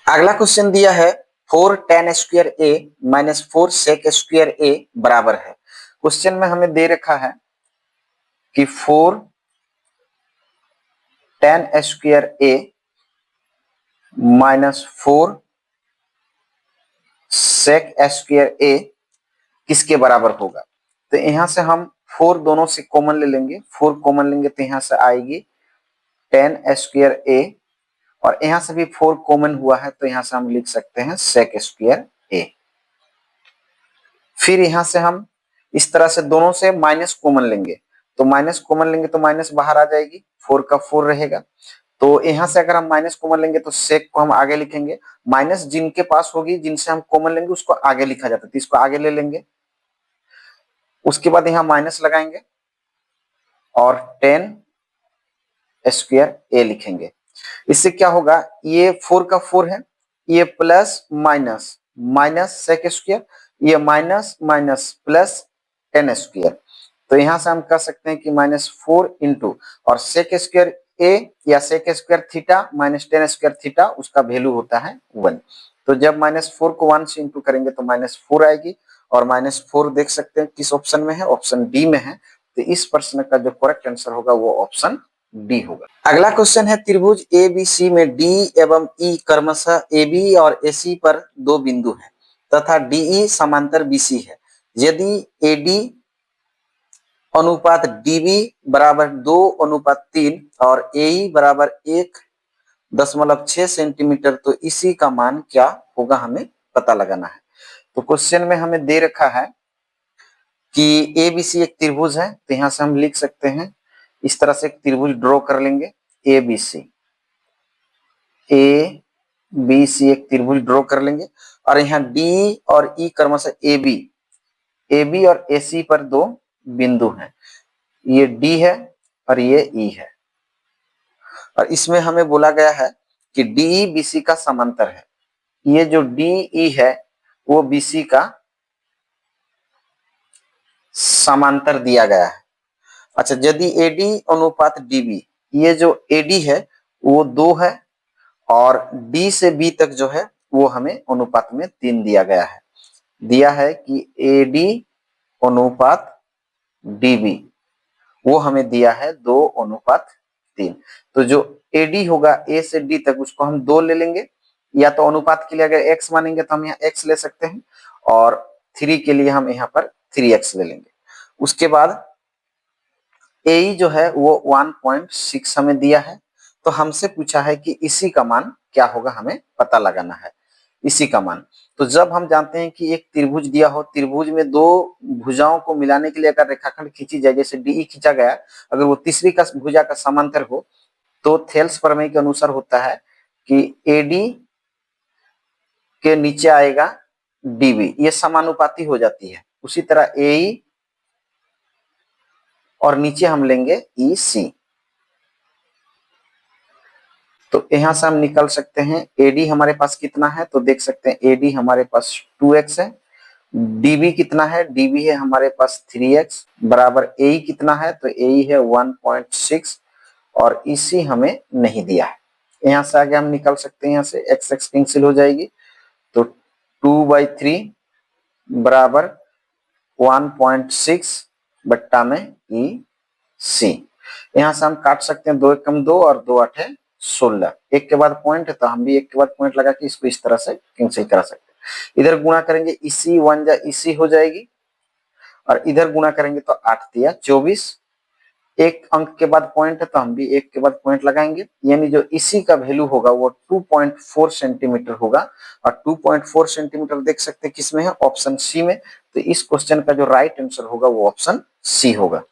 अगला क्वेश्चन दिया है 4 tan square a minus 4 sec square a बराबर है। क्वेश्चन में हमें दे रखा है कि 4 tan square a minus 4 sec square a किसके बराबर होगा। तो यहां से हम 4 दोनों से कॉमन ले लेंगे, 4 कॉमन लेंगे तो यहां से आएगी tan स्क्वायर a, और यहां से भी 4 कॉमन हुआ है तो यहां से हम लिख सकते हैं sec स्क्वायर a। फिर यहां से हम इस तरह से दोनों से माइनस कॉमन लेंगे, तो माइनस कॉमन लेंगे तो माइनस बाहर आ जाएगी, 4 का 4 रहेगा। तो यहां से अगर हम माइनस कॉमन लेंगे तो सेक को हम आगे लिखेंगे, माइनस जिनके पास होगी जिनसे हम कॉमन लेंगे उसको आगे लिखा जाता है, तो इसको आगे ले लेंगे। उसके बाद यहां माइनस लगाएंगे और 10 स्क्वायर ए लिखेंगे। इससे क्या होगा, ये 4 का 4 है, ये plus minus minus sec square, ये माइनस माइनस प्लस 10 स्क्वायर। तो यहां से हम कह सकते हैं कि -4 इंटू और सेक स्क्वायर ए या sec square theta minus 10 square theta, उसका वैल्यू होता है 1। तो जब -4 को 1 से इंटू करेंगे तो -4 आएगी, और -4 देख सकते हैं किस ऑप्शन में है, ऑप्शन डी में है। तो इस प्रश्न का जो करेक्ट आंसर होगा वो ऑप्शन डी होगा। अगला क्वेश्चन है त्रिभुज ABC में डी एवं ई क्रमशः AB और AC पर 2 बिंदु हैं तथा DE समांतर BC है। यदि AD अनुपात DB बराबर 2:3 और AE बराबर 1.6 सेंटीमीटर, तो इसी का मान क्या होगा, हमें पता लगाना है। तो क्वेश्चन में हमें दे रखा है कि ABC एक त्रिभुज है, तो यहां से हम लिख सकते हैं इस तरह से एक त्रिभुज ड्रॉ कर लेंगे। ABC एक त्रिभुज ड्रॉ कर लेंगे, और यहाँ D और E क्रमशः AB और AC पर 2 बिंदु हैं, ये D है और ये E है। और इसमें हमें बोला गया है कि DE BC का समांतर है। ये जो DE है वो BC का समांतर दिया गया है। अच्छा, यदि AD अनुपात DB, ये जो AD है वो 2 है, और D से B तक जो है वो हमें अनुपात में 3 दिया गया है। दिया है कि AD अनुपात DB वो हमें दिया है 2:3। तो जो AD होगा A से D तक, उसको हम 2 ले लेंगे, या तो अनुपात के लिए अगर x मानेंगे तो हम यहाँ x ले सकते हैं, और 3 के लिए हम यहाँ पर 3x ले लेंगे। उसके बाद AE जो है वो 1.6 हमें दिया है, तो हमसे पूछा है कि इसी का मान क्या होगा, हमें पता लगाना है इसी का मान। तो जब हम जानते हैं कि एक त्रिभुज दिया हो, त्रिभुज में 2 भुजाओं को मिलाने के लिए अगर रेखाखंड खींची जाए, जैसे DE खींचा गया, अगर वो तीसरी का भुजा का समांतर हो, तो थेल्स प्रमेय के अनुसार होता है कि AD के नीचे आएगा DB, ये समानुपाती हो जाती है। उसी तरह AE और नीचे हम लेंगे EC। तो यहां से हम निकल सकते हैं AD हमारे पास कितना है, तो देख सकते हैं AD हमारे पास 2x है। DB कितना है, DB है हमारे पास 3x बराबर AE कितना है, तो AE है 1.6, और EC हमें नहीं दिया है। यहां से आगे हम निकल सकते हैं, यहाँ से x कैंसिल हो जाएगी, तो 2/3 बराबर 1.6 बट्टा में EC। यहां से हम काट सकते हैं, 2 एकम 2 और 2 8 16, एक के बाद पॉइंट है तो हम भी एक के बाद पॉइंट लगा के इसको इस तरह से कैंसिल करा सकते हैं। इधर गुणा करेंगे EC 1 जा EC हो जाएगी, और इधर गुणा करेंगे तो 8 दिया 24, एक अंक के बाद पॉइंट है तो हम भी एक के बाद पॉइंट लगाएंगे, यानी जो EC का वैल्यू होगा वो 2.4 सेंटीमीटर होगा। और 2.4 सेंटीमीटर देख सकते हैं किसमें है, ऑप्शन सी में। तो इस क्वेश्चन का जो राइट आंसर होगा वो ऑप्शन सी होगा।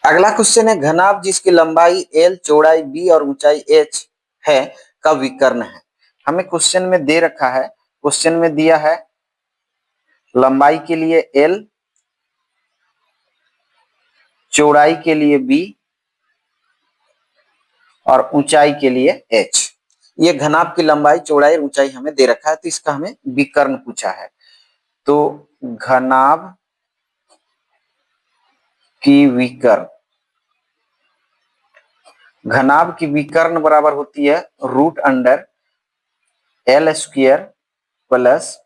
अगला क्वेश्चन है घनाभ जिसकी लंबाई L, चौड़ाई B और ऊंचाई H है का विकर्ण है। हमें क्वेश्चन में दे रखा है क्वेश्चन में दिया है लंबाई के लिए L, चौड़ाई के लिए B और ऊंचाई के लिए H। ये घनाभ की लंबाई, चौड़ाई और ऊंचाई हमें दे रखा है, तो इसका हमें विकर्ण पूछा है। तो घनाभ की विकर्ण, घनाभ की विकर्ण बराबर होती है root under L square plus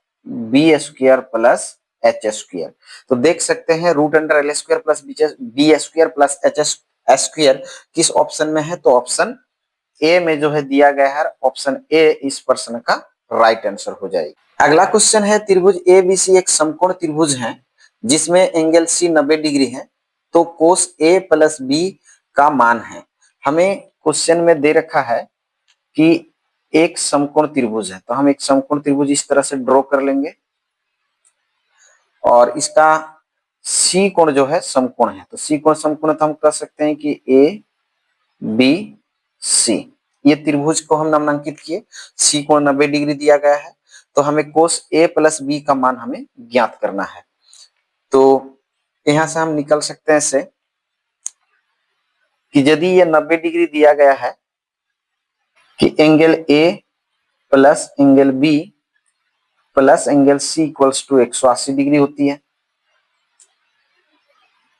B square plus H square. तो देख सकते हैं root under L square plus B square plus H square किस ऑप्शन में है, तो ऑप्शन ए में जो है दिया गया है, ऑप्शन ए इस प्रश्न का राइट आंसर हो जाएगा। अगला क्वेश्चन है त्रिभुज ABC एक समकोण त्रिभुज है जिसमें एंगल C 90 डिग्री है, तो कोस A प्लस B का मान है। हमें क्वेश्चन में दे रखा है कि एक समकोण त्रिभुज है, तो हम एक समकोण त्रिभुज इस तरह से ड्रॉ कर लेंगे और इसका C कोण जो है समकोण है, तो C कोण समकोण, तो हम कह सकते हैं कि ABC, ये त्रिभुज को हम नामांकित किए। C कोण 90 डिग्री दिया गया है, तो हमें कोस A प्लस B का मान हमें ज्ञात करना है। तो यहां से हम निकल सकते हैं ऐसे कि यदि ये 90 डिग्री दिया गया है कि angle A plus angle B plus angle C equals to 180 degree होती है।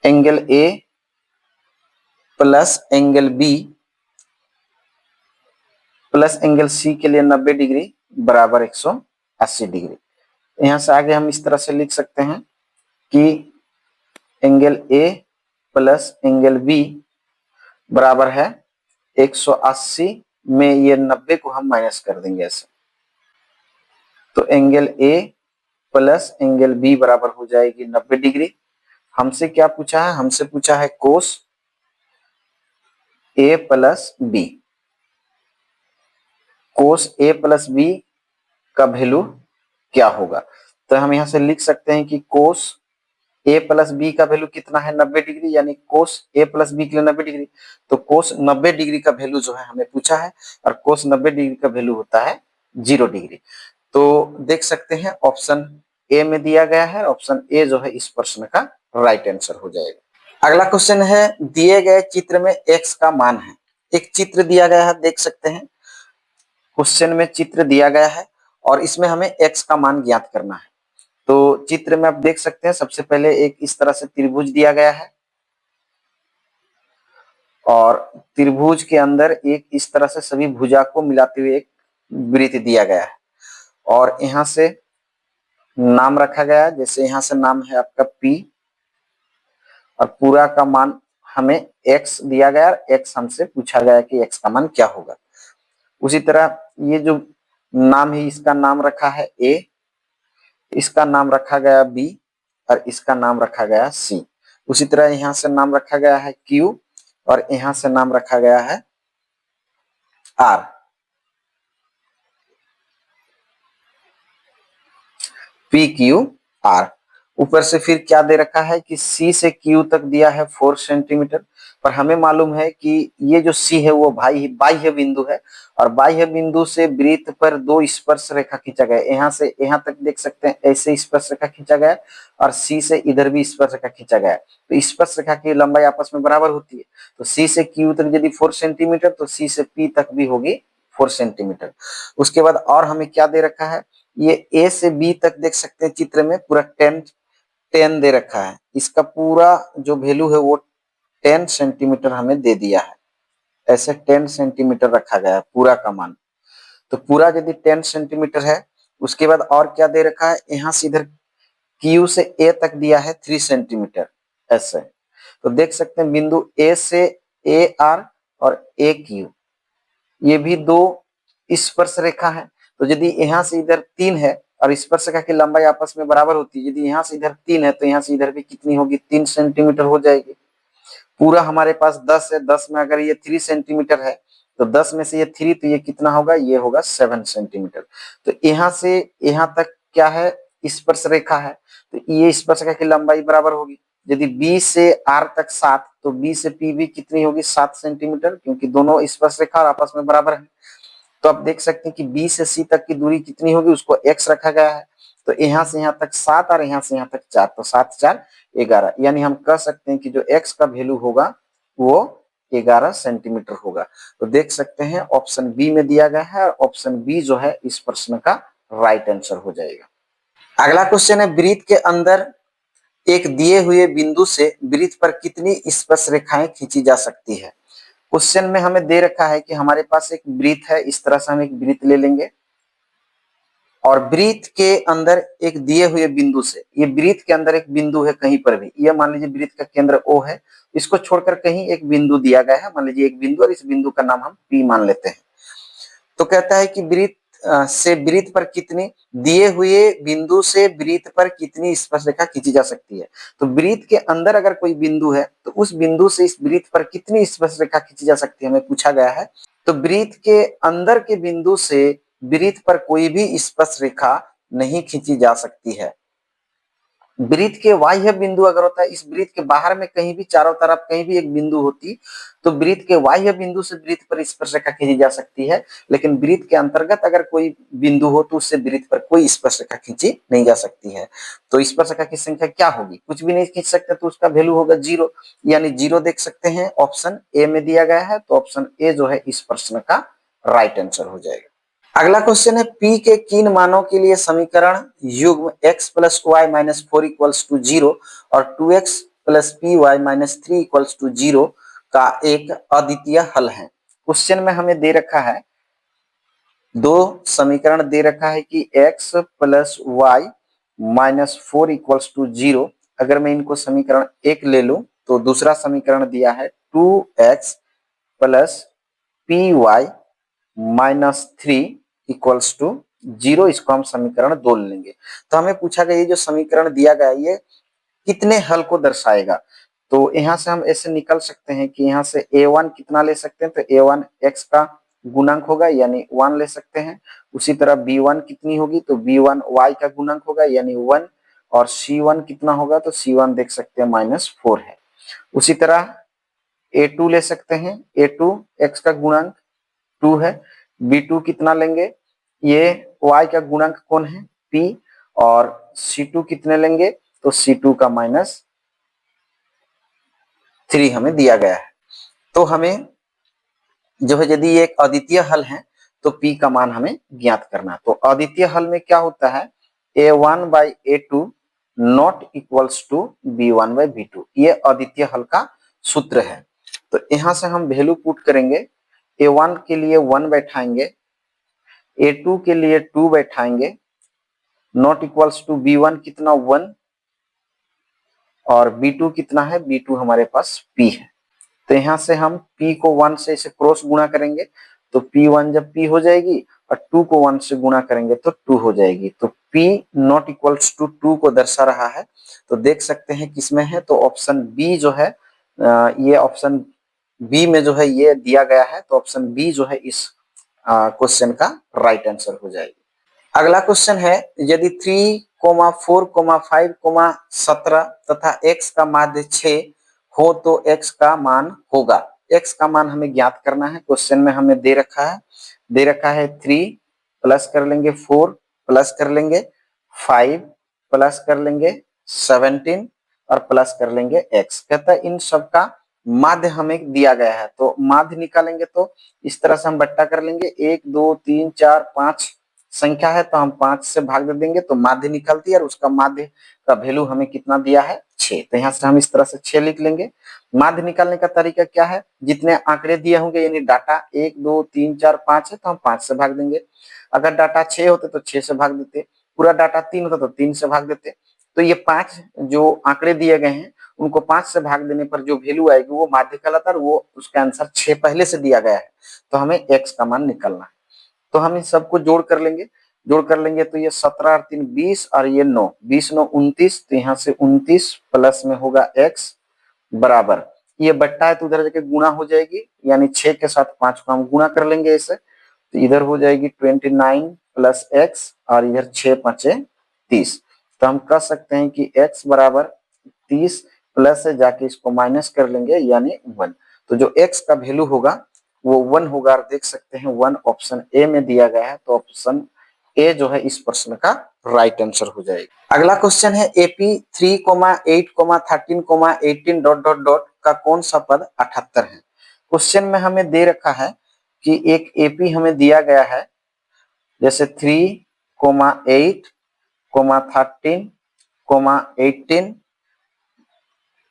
Angle A plus angle B plus angle C के लिए 90 डिग्री बराबर 180 डिग्री। यहां से आगे हम इस तरह से लिख सकते हैं कि angle A plus angle B बराबर है 180 में ये 90 को हम माइनस कर देंगे ऐसे, तो angle A plus angle B बराबर हो जाएगी 90 डिग्री। हमसे क्या पूछा है, हमसे पूछा है कोस A plus B। Cos A plus B का वैल्यू क्या होगा, तो हम यहां से लिख सकते हैं कि कोस A प्लस B का वैल्यू कितना है 90 डिग्री, यानी कोस A प्लस B के लिए 90 डिग्री, तो कोस 90 डिग्री का वैल्यू जो है हमें पूछा है और कोस 90 डिग्री का वैल्यू होता है 0 डिग्री। तो देख सकते हैं ऑप्शन ए में दिया गया है, ऑप्शन ए जो है इस प्रश्न का राइट आंसर हो जाएगा। अगला क्वेश्चन है दिए गए चित्र में x का मान है। एक चित्र दिया गया है, देख सकते हैं क्वेश्चन में चित्र दिया गया है और इसमें हमें x का मान ज्ञात करना है। तो चित्र में आप देख सकते हैं सबसे पहले एक इस तरह से त्रिभुज दिया गया है और त्रिभुज के अंदर एक इस तरह से सभी भुजा को मिलाते हुए एक वृत्त दिया गया है और यहां से नाम रखा गया है, जैसे यहां से नाम है आपका P और पूरा का मान हमें x दिया गया, x हमसे पूछा गया कि x का मान क्या होगा। उसी तरह ये जो नाम है इसका नाम रखा है A, इसका नाम रखा गया B और इसका नाम रखा गया C। उसी तरह यहां से नाम रखा गया है Q और यहां से नाम रखा गया है R। PQR। ऊपर से फिर क्या दे रखा है कि C से Q तक दिया है 4 सेंटीमीटर, पर हमें मालूम है कि ये जो C है वो बाह्य बिंदु है और बाह्य बिंदु से वृत्त पर 2 स्पर्श रेखा खींचा गया। यहाँ से यहाँ तक देख सकते हैं ऐसे स्पर्श रेखा खींचा गया और C से इधर भी स्पर्श रेखा खींचा गया, तो स्पर्श रेखा की लंबाई आपस में बराबर होती है। तो C से Q तक यदि 4 सेंटीमीटर तो C से P तक भी होगी 4 सेंटीमीटर। उसके बाद और हमें क्या दे रखा है, ये A से B तक देख सकते हैं चित्र में पूरा 10 दे रखा है, इसका पूरा जो वैल्यू है वो 10 सेंटीमीटर हमें दे दिया है। ऐसे 10 सेंटीमीटर रखा गया है पूरा का मान, तो पूरा यदि 10 सेंटीमीटर है। उसके बाद और क्या दे रखा है, यहाँ से इधर Q से A तक दिया है 3 सेंटीमीटर ऐसे। तो देख सकते हैं बिंदु A से AR और AQ ये भी 2 स्पर्श रेखा है, तो यदि यहाँ से इधर 3 है और स्पर्श रेखा की लंबाई आपस में बराबर होती है, यदि यहाँ से इधर 3 है तो यहाँ से इधर भी कितनी होगी 3 सेंटीमीटर हो जाएगी। पूरा हमारे पास 10 है, 10 में अगर ये 3 सेंटीमीटर है तो 10 में से ये 3 तो ये कितना होगा, ये होगा 7 सेंटीमीटर। तो यहाँ से यहाँ तक क्या है स्पर्श रेखा है, तो ये स्पर्श रेखा की लंबाई बराबर होगी। यदि B से R तक 7 तो B से P भी कितनी होगी 7 सेंटीमीटर, क्योंकि दोनों स्पर्श रेखा आपस में बराबर है। तो आप देख सकते हैं कि बी से सी तक की दूरी कितनी होगी, उसको x रखा गया है। तो यहाँ से यहाँ तक 7 और यहाँ से यहाँ तक 4, तो 7 4 11, यानी हम कह सकते हैं कि जो x का वैल्यू होगा वो 11 सेंटीमीटर होगा। तो देख सकते हैं ऑप्शन बी में दिया गया है और ऑप्शन बी जो है इस प्रश्न का राइट आंसर हो जाएगा। अगला क्वेश्चन है, वृत्त के अंदर एक दिए हुए बिंदु से वृत्त पर कितनी स्पर्श रेखाएं खींची जा सकती है। क्वेश्चन में हमें दे रखा है कि हमारे पास एक वृत्त है, इस तरह से हम एक वृत्त ले लेंगे और वृत्त के अंदर एक दिए हुए बिंदु से, ये वृत्त के अंदर एक बिंदु है कहीं पर भी, ये मान लीजिए वृत्त का केंद्र O है, इसको छोड़कर कहीं एक बिंदु दिया गया है, मान लीजिए एक बिंदु, और इस बिंदु का नाम हम P मान लेते हैं। तो कहता है कि वृत्त से वृत्त पर कितनी, दिए हुए बिंदु से वृत्त पर कितनी स्पर्श रेखा खींची जा सकती है। तो वृत्त के अंदर अगर कोई बिंदु है तो उस बिंदु से इस वृत्त पर कितनी स्पर्श रेखा खींची जा सकती है, हमें पूछा गया है। तो वृत्त के अंदर के बिंदु से वृत्त पर कोई भी स्पर्श रेखा नहीं खींची जा सकती है। वृत्त के बाह्य बिंदु अगर होता है, इस वृत्त के बाहर में कहीं भी चारों तरफ कहीं भी एक बिंदु होती तो वृत्त के बाह्य बिंदु से वृत्त पर स्पर्श रेखा खींची जा सकती है, लेकिन वृत्त के अंतर्गत अगर कोई बिंदु हो तो उससे वृत्त पर कोई स्पर्श रेखा खींची नहीं जा सकती है। तो स्पर्श रेखा की संख्या क्या होगी, कुछ भी नहीं खींच सकते तो उसका वैल्यू होगा 0, यानी 0 देख सकते हैं, ऑप्शन ए में दिया गया है। तो ऑप्शन ए जो है इस प्रश्न का राइट आंसर हो जाएगा। अगला क्वेश्चन है, P के किन मानों के लिए समीकरण युग्म x plus Y minus 4 equals to 0 और 2x plus P Y minus 3 equals to 0 का एक अद्वितीय हल है। क्वेश्चन में हमें दे रखा है, दो समीकरण दे रखा है कि x plus Y minus 4 equals to 0, अगर मैं इनको समीकरण 1 ले लूं तो दूसरा समीकरण दिया है 2x plus P Y minus 3 equals to 0, इसको हम समीकरण 2 लेंगे। तो हमें पूछा गया ये जो समीकरण दिया गया ये कितने हल को दर्शाएगा। तो यहाँ से हम ऐसे निकल सकते हैं कि यहाँ से a1 कितना ले सकते हैं, तो a1 x का गुणांक होगा यानी 1 ले सकते हैं। उसी तरह b1 कितनी होगी, तो b1 y का गुणांक होगा यानी 1, और c1 कितना होगा, तो c1 देख सकते हैं -4 है। उसी तरह a2 ले सकते हैं, a2 x का गुणांक 2 है, b2 कितना लेंगे, ये y का गुणांक कौन है p, और c2 कितने लेंगे, तो c2 का -3 हमें दिया गया है। तो हमें जो है यदि ये एक अद्वितीय हल है तो p का मान हमें ज्ञात करना है। तो अद्वितीय हल में क्या होता है, a1 by a2 not equals to b1 by b2, ये अद्वितीय हल का सूत्र है। तो यहाँ से हम वैल्यू पुट करेंगे, a1 के लिए 1 बैठाएंगे, a2 के लिए 2 बैठाएंगे, नॉट इक्वल्स टू b1 कितना 1, और b2 कितना है, b2 हमारे पास p है। तो यहाँ से हम p को 1 से इसे क्रॉस गुणा करेंगे तो p1 जब p हो जाएगी और 2 को 1 से गुणा करेंगे तो 2 हो जाएगी। तो p नॉट इक्वल्स टू 2 को दर्शा रहा है। तो देख सकते हैं किसमें है, तो ऑप्शन बी जो है, ये ऑप्शन बी में जो है ये दिया गया है। तो ऑप्शन बी जो है इस क्वेश्चन का राइट आंसर हो जाएगी। अगला क्वेश्चन है, यदि 3, 4, 5, 17 तथा x का माध्य 6 हो तो x का मान होगा। x का मान हमें ज्ञात करना है। क्वेश्चन में हमें दे रखा है 3 प्लस कर लेंगे 4 प्लस कर लेंगे 5 प्लस कर लेंगे 17 और प्लस कर लेंगे x। कहता है इन सब का माध्य हमें दिया गया है, तो माध्य निकालेंगे तो इस तरह से हम बट्टा कर लेंगे, 1 2 3 4 5 संख्या है तो हम 5 से भाग दे देंगे तो माध्य निकलती है, और उसका माध्य का वैल्यू हमें कितना दिया है 6। तो यहाँ से हम इस तरह से 6 लिख लेंगे। माध्य निकालने का तरीका क्या है, जितने आंकड़े दिए होंगे यानी डाटा 1 2 3 4 5 है तो हम 5 से भाग देंगे। अगर डाटा 6 होते तो 6 से भाग देते, पूरा डाटा 3 होता तो 3 से भाग देते। तो ये 5 जो आंकड़े दिए गए हैं उनको 5 से भाग देने पर जो वैल्यू आएगी वो माध्य कहलाता है, और वो उसका आंसर 6 पहले से दिया गया है। तो हमें x का मान निकालना है। तो हम इन सबको जोड़ कर लेंगे तो ये 17 और 3 20 और ये 9, 20 9 29, तो यहाँ से 29 प्लस में होगा x बराबर, ये बट्टा है तो उधर जाके गुणा हो जाएगी, यानी 6 के साथ 5 को हम गुणा कर लेंगे इसे, तो इधर हो जाएगी 29 प्लस x और इधर 6 5 30। तो हम कह सकते हैं कि x बराबर 30 प्लस से जाके इसको माइनस कर लेंगे यानी 1। तो जो x का वैल्यू होगा वो 1 होगा। और देख सकते हैं 1 ऑप्शन ए में दिया गया है, तो ऑप्शन ए जो है इस प्रश्न का राइट आंसर हो जाएगा। अगला क्वेश्चन है एपी 3,8,13,18 डॉट डॉट डॉट का कौन सा पद 78 है। क्वेश्चन में हमें दे रखा है कि एक एपी हमें दिया गया है, जैसे 3,8,13,18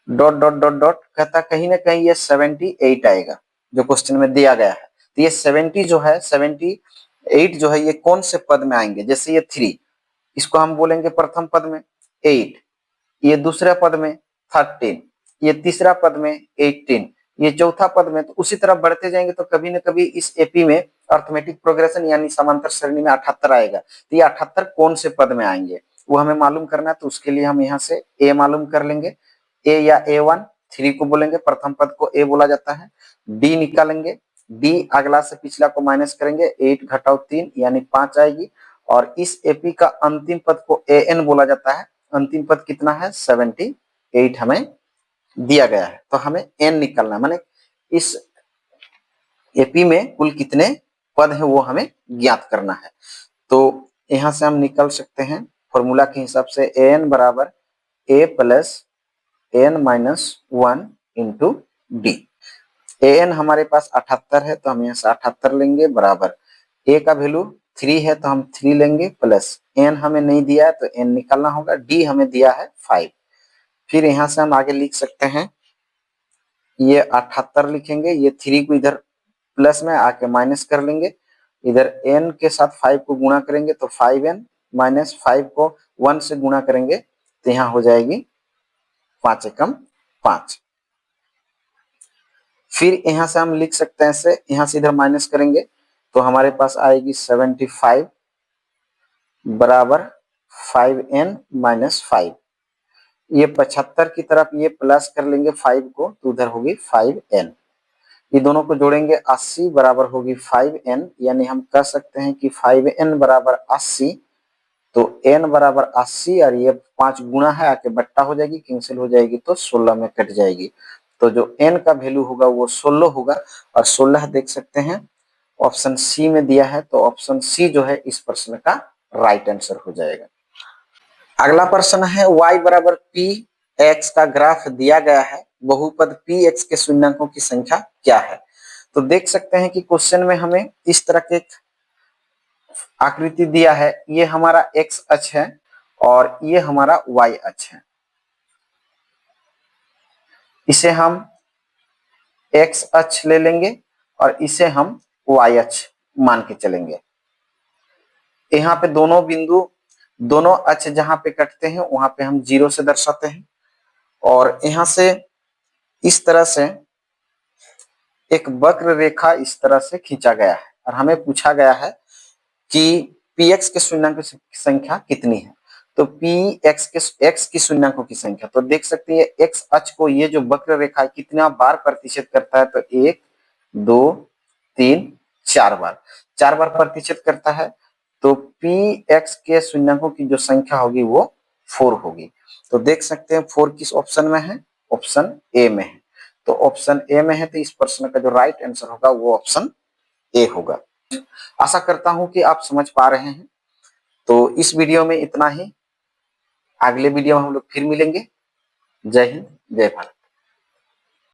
डॉट डॉट डॉट डॉट कहता कहीं ना कहीं ये 78 आएगा जो क्वेश्चन में दिया गया है। तो ये 70 जो है 78 जो है ये कौन से पद में आएंगे। जैसे ये 3, इसको हम बोलेंगे प्रथम पद में 8, ये दूसरे पद में 13, ये तीसरा पद में 18, ये चौथा पद में। तो उसी तरह बढ़ते जाएंगे तो कभी न कभी इस एपी में अर्थमेटिक प्रोग्रेशन यानी समांतर श्रेणी में 78 आएगा। तो ये 78 कौन से पद में आएंगे वो हमें मालूम करना है। तो उसके लिए हम यहाँ से ए मालूम कर लेंगे। ए या A1, 3 को बोलेंगे, प्रथम पद को ए बोला जाता है। डी निकालेंगे, डी अगला से पिछला को माइनस करेंगे, 8 घटाओ 3 यानी 5 आएगी। और इस एपी का अंतिम पद को एन बोला जाता है। अंतिम पद कितना है 78 हमें दिया गया है, तो हमें एन निकालना है, माने इस एपी में कुल कितने पद हैं वो हमें ज्ञात करना है। तो यहां से हम निकल सकते हैं फॉर्मूला के हिसाब से एन बराबर A plus N minus 1 into D. N हमारे पास 78 है तो हम यहाँ से 78 लेंगे बराबर ए का वैल्यू 3 है तो हम 3 लेंगे प्लस एन हमें नहीं दिया है तो एन निकालना होगा, डी हमें दिया है 5। फिर यहाँ से हम आगे लिख सकते हैं ये 78 लिखेंगे, ये 3 को इधर प्लस में आके माइनस कर लेंगे, इधर n के साथ 5 को गुणा करेंगे तो 5n माइनस 5 को 1 से गुणा करेंगे तो यहाँ हो जाएगी 5 एकम 5। फिर यहाँ से हम लिख सकते हैं ऐसे, यहाँ से इधर माइनस करेंगे तो हमारे पास आएगी 75 बराबर 5n माइनस 5। ये 75 की तरफ ये प्लस कर लेंगे 5 को तो उधर होगी 5n। ये दोनों को जोड़ेंगे 80 बराबर होगी 5n, यानी हम कह सकते हैं कि 5n बराबर 80। तो n बराबर 80 और ये 5 गुना है आके बट्टा हो जाएगी, कैंसिल हो जाएगी तो 16 में कट जाएगी। तो जो n का वैल्यू होगा वो 16 होगा। और 16 देख सकते हैं ऑप्शन सी में दिया है, तो ऑप्शन सी जो है इस प्रश्न का राइट आंसर हो जाएगा। अगला प्रश्न है y बराबर पी एक्स का ग्राफ दिया गया है, बहुपद पी एक्स के शून्यंकों की संख्या क्या है। तो देख सकते हैं कि क्वेश्चन में हमें इस तरह के आकृति दिया है, ये हमारा x अक्ष है और ये हमारा y अक्ष है। इसे हम x अक्ष ले लेंगे और इसे हम y अक्ष मान के चलेंगे। यहाँ पे दोनों बिंदु, दोनों अक्ष जहां पे कटते हैं वहां पे हम 0 से दर्शाते हैं। और यहाँ से इस तरह से एक वक्र रेखा इस तरह से खींचा गया है और हमें पूछा गया है कि px के शून्यंकों की संख्या कितनी है। तो x की शून्यंकों की संख्या, तो देख सकते हैं x अक्ष को ये जो वक्र रेखा है कितना बार प्रतिच्छेद करता है, तो 1 2 3 4 बार, 4 बार प्रतिच्छेद करता है। तो px के शून्यंकों की जो संख्या होगी वो 4 होगी। तो देख सकते हैं 4 किस ऑप्शन में है, ऑप्शन ए में है। तो ऑप्शन ए में है तो इस प्रश्न का जो राइट आंसर होगा वो ऑप्शन ए होगा। आशा करता हूं कि आप समझ पा रहे हैं। तो इस वीडियो में इतना ही, अगले वीडियो में हम लोग फिर मिलेंगे। जय हिंद, जय भारत।